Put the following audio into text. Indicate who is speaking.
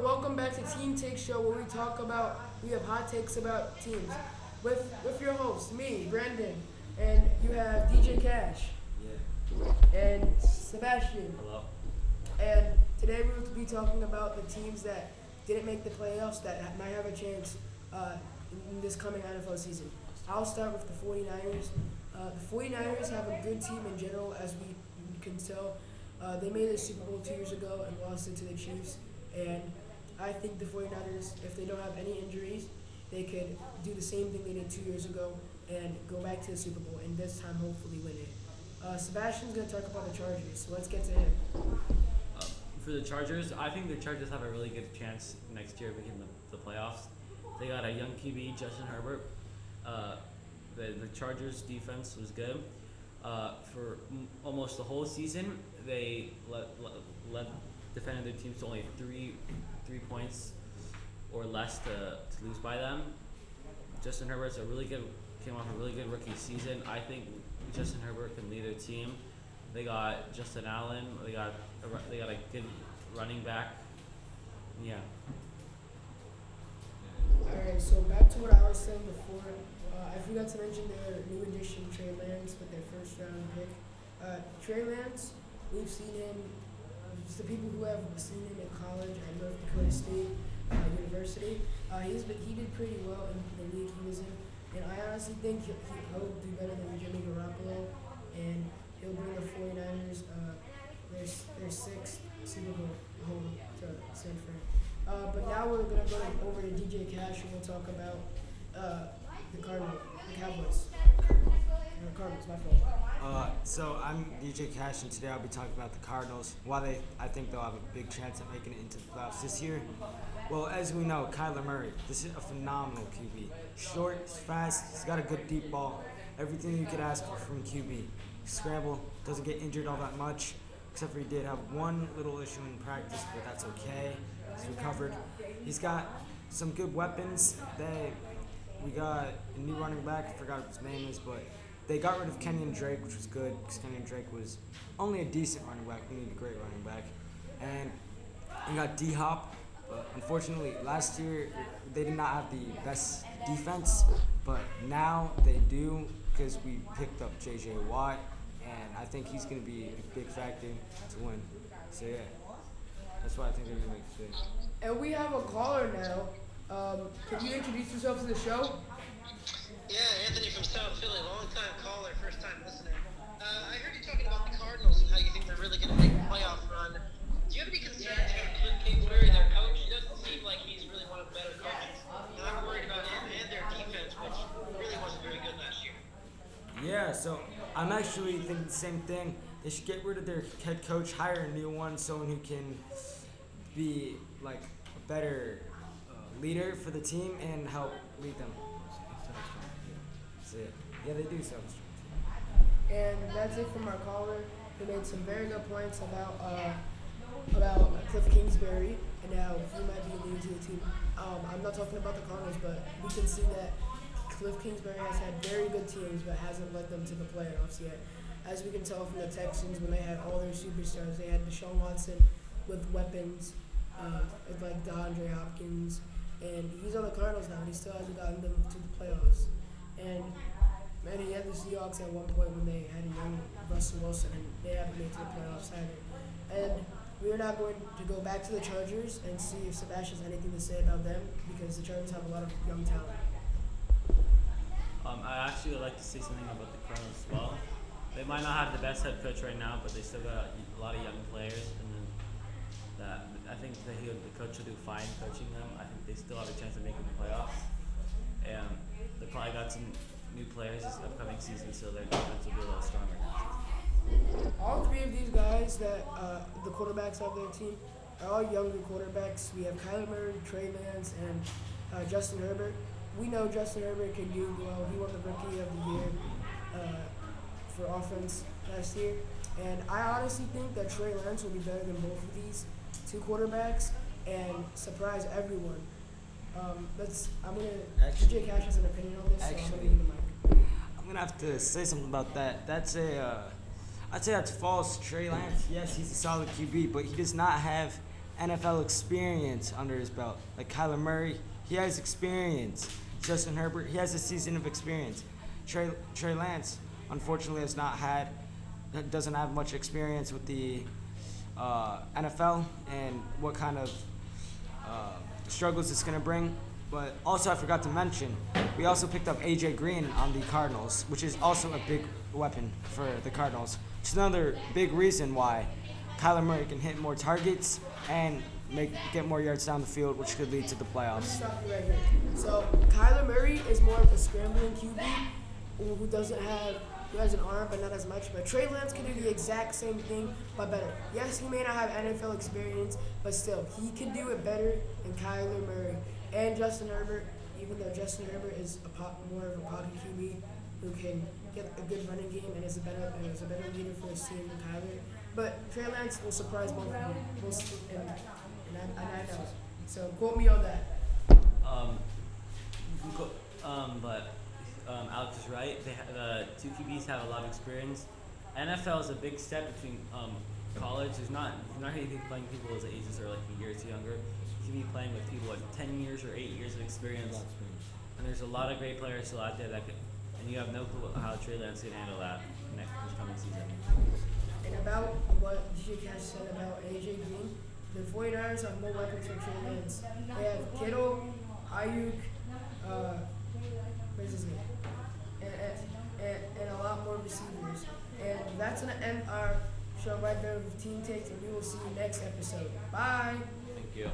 Speaker 1: welcome back to Team Take Show, where we have hot takes about teams. With your host, me, Brendan, and you have DJ Cash
Speaker 2: Yeah.
Speaker 1: and Sebastian.
Speaker 2: Hello.
Speaker 1: And today we will be talking about the teams that didn't make the playoffs that might have a chance in this coming NFL season. I'll start with the 49ers. The 49ers have a good team in general, as we can tell. They made the Super Bowl 2 years ago and lost it to the Chiefs. And I think the 49ers, if they don't have any injuries, they could do the same thing they did 2 years ago and go back to the Super Bowl and this time hopefully win it. Sebastian's going to talk about the Chargers, so let's get to him.
Speaker 2: For the Chargers, I think the Chargers have a really good chance next year of making the playoffs. They got a young QB, Justin Herbert. The Chargers defense was good. For almost the whole season, they defended their teams to only three points or less to lose by them. Justin Herbert's came off a really good rookie season. I think Justin Herbert can lead their team. They got Justin Allen. They got a good running back. Yeah.
Speaker 1: Alright, so back to what I was saying before. I forgot to mention their new addition, Trey Lands, with their first round pick. Trey Lands, we've seen him, just the people who have seen him in college at North Dakota State University, he did pretty well in the league he was in. And I honestly think he'll do better than Jimmy Garoppolo, and he'll bring the 49ers their sixth Super Bowl home to San Fran. But now we're going to go over to DJ Cash, and we'll talk about the Cowboys. Cardinals, my fault.
Speaker 3: So I'm DJ Cash, and today I'll be talking about the Cardinals. Why I think they'll have a big chance at making it into the playoffs this year. Well, as we know, Kyler Murray, this is a phenomenal QB. Short, he's fast, he's got a good deep ball. Everything you could ask for from QB. Scramble, doesn't get injured all that much, except for he did have one little issue in practice, but that's okay. He's recovered. He's got some good weapons. We got a new running back, I forgot what his name is, but they got rid of Kenyon Drake, which was good, because Kenyon Drake was only a decent running back. We need a great running back. And we got D-Hop, but unfortunately last year they did not have the best defense, but now they do, because we picked up J.J. Watt, and I think he's going to be a big factor to win. So yeah, that's why I think they're going to make it big.
Speaker 1: And we have a caller now. Can you introduce yourself to the show?
Speaker 4: Yeah, Anthony from South Philly, long-time caller, first-time listener. I heard you talking about the Cardinals and how you think they're really going to make a playoff run. Do you have any concerns about Cliff Kingsbury, their coach? He doesn't seem like he's really one of the better coaches. And I'm worried about him and their defense, which really wasn't very good last year.
Speaker 3: Yeah, so I'm actually thinking the same thing. They should get rid of their head coach, hire a new one, someone who can be like a better leader for the team and help lead them. Yeah, they do sound strong.
Speaker 1: And that's it from our caller, who made some very good points about Cliff Kingsbury and how he might be leading to the team. I'm not talking about the Cardinals, but we can see that Cliff Kingsbury has had very good teams, but hasn't led them to the playoffs yet. As we can tell from the Texans, when they had all their superstars, they had Deshaun Watson with weapons, like DeAndre Hopkins, and he's on the Cardinals now, and he still hasn't gotten them to the playoffs. And man, he had the Seahawks at one point when they had a young Russell Wilson, and they haven't made it to the playoffs either. And we're now going to go back to the Chargers and see if Sebastian has anything to say about them, because the Chargers have a lot of young talent.
Speaker 2: I actually would like to say something about the Cardinals as well. They might not have the best head coach right now, but they still got a lot of young players, and then I think the coach will do fine coaching them. I think they still have a chance of making the playoffs, and they probably got some new players this upcoming season, so their defense will be a little stronger.
Speaker 1: All three of these guys that the quarterbacks of their team are all younger quarterbacks. We have Kyler Murray, Trey Lands, and Justin Herbert. We know Justin Herbert can do well. He won the Rookie of the Year for offense last year. And I honestly think that Trey Lands will be better than both of these two quarterbacks and surprise everyone. DJ Cash has an opinion on this, so I'm going to give him the mic.
Speaker 3: I'm gonna have to say something about that. I'd say that's false. Trey Lance, yes, he's a solid QB, but he does not have NFL experience under his belt. Like Kyler Murray, he has experience. Justin Herbert, he has a season of experience. Trey Lands, unfortunately, doesn't have much experience with the NFL and what kind of struggles it's going to bring. But also, I forgot to mention, we also picked up A.J. Green on the Cardinals, which is also a big weapon for the Cardinals. It's another big reason why Kyler Murray can hit more targets and get more yards down the field, which could lead to the playoffs.
Speaker 1: Stop you right here. So Kyler Murray is more of a scrambling QB who has an arm but not as much. But Trey Lance can do the exact same thing but better. Yes, he may not have NFL experience, but still, he can do it better than Kyler Murray and Justin Herbert. Even though Justin Herbert is more of a pocket QB who can get a good running game and is a better leader for his team than Kyler. But Trey Lance will surprise both of them. And I know. So quote me on that.
Speaker 2: Alex is right. The two QBs have a lot of experience. NFL is a big step between college. You're not going to be playing people whose ages are like a year or two younger. You can be playing with people with 10 years or 8 years of experience. And there's a lot of great players still out there and you have no clue how Trey Lance can handle that this coming season.
Speaker 1: And about what DJ Cash said about A.J. Green, the 49ers have more weapons for Trey Lands. They have Kittle, Ayuk, what's his name? And a lot more receivers. And that's going to end our show right there with Team Takes, and we will see you next episode. Bye.
Speaker 2: Thank you.